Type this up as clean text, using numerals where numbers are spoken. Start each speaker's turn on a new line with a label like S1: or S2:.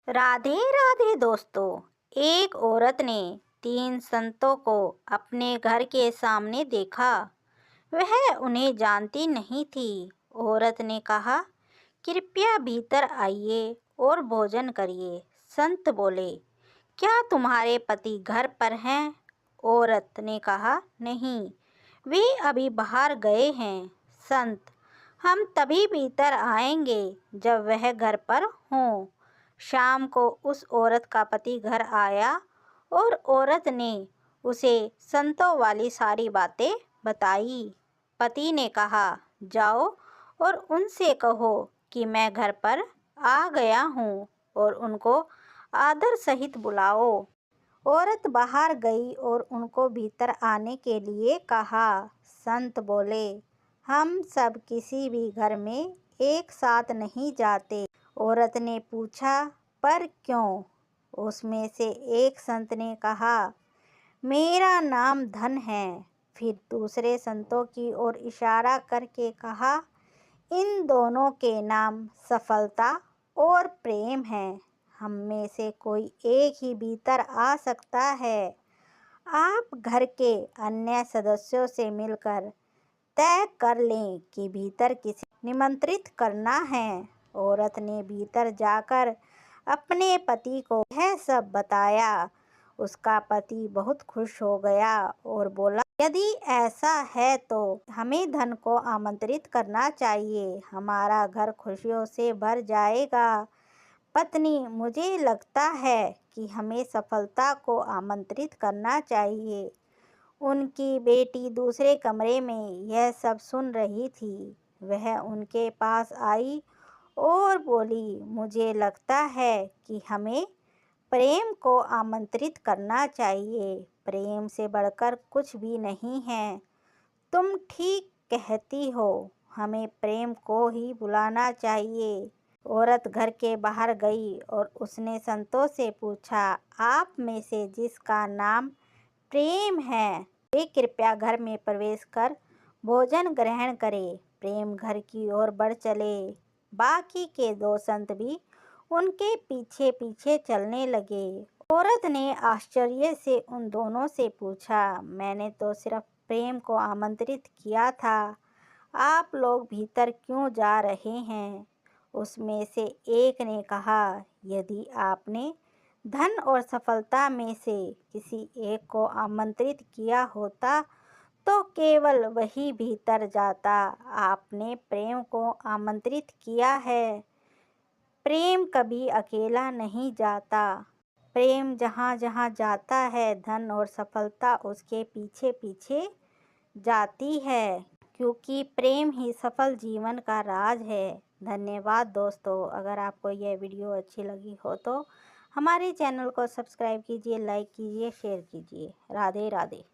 S1: राधे राधे दोस्तों। एक औरत ने तीन संतों को अपने घर के सामने देखा। वह उन्हें जानती नहीं थी। औरत ने कहा, कृपया भीतर आइए और भोजन करिए। संत बोले, क्या तुम्हारे पति घर पर हैं? औरत ने कहा, नहीं, वे अभी बाहर गए हैं। संत, हम तभी भीतर आएंगे जब वह घर पर हों। शाम को उस औरत का पति घर आया और औरत ने उसे संतों वाली सारी बातें बताई। पति ने कहा, जाओ और उनसे कहो कि मैं घर पर आ गया हूँ और उनको आदर सहित बुलाओ। औरत बाहर गई और उनको भीतर आने के लिए कहा। संत बोले, हम सब किसी भी घर में एक साथ नहीं जाते। औरत ने पूछा, पर क्यों? उसमें से एक संत ने कहा, मेरा नाम धन है। फिर दूसरे संतों की ओर इशारा करके कहा, इन दोनों के नाम सफलता और प्रेम है। हम में से कोई एक ही भीतर आ सकता है। आप घर के अन्य सदस्यों से मिलकर तय कर लें कि भीतर किसे निमंत्रित करना है। औरत ने भीतर जाकर अपने पति को यह सब बताया। उसका पति बहुत खुश हो गया और बोला, यदि ऐसा है तो हमें धन को आमंत्रित करना चाहिए। हमारा घर खुशियों से भर जाएगा। पत्नी, मुझे लगता है कि हमें सफलता को आमंत्रित करना चाहिए। उनकी बेटी दूसरे कमरे में यह सब सुन रही थी। वह उनके पास आई और बोली, मुझे लगता है कि हमें प्रेम को आमंत्रित करना चाहिए। प्रेम से बढ़कर कुछ भी नहीं है। तुम ठीक कहती हो, हमें प्रेम को ही बुलाना चाहिए। औरत घर के बाहर गई और उसने संतों से पूछा, आप में से जिसका नाम प्रेम है, वे कृपया घर में प्रवेश कर भोजन ग्रहण करें। प्रेम घर की ओर बढ़ चले। बाकी के दो संत भी उनके पीछे पीछे चलने लगे। औरत ने आश्चर्य से उन दोनों से पूछा, मैंने तो सिर्फ प्रेम को आमंत्रित किया था, आप लोग भीतर क्यों जा रहे हैं? उसमें से एक ने कहा, यदि आपने धन और सफलता में से किसी एक को आमंत्रित किया होता तो केवल वही भीतर जाता। आपने प्रेम को आमंत्रित किया है। प्रेम कभी अकेला नहीं जाता। प्रेम जहाँ जहाँ जाता है, धन और सफलता उसके पीछे पीछे जाती है, क्योंकि प्रेम ही सफल जीवन का राज है। धन्यवाद दोस्तों। अगर आपको यह वीडियो अच्छी लगी हो तो हमारे चैनल को सब्सक्राइब कीजिए, लाइक कीजिए, शेयर कीजिए। राधे राधे।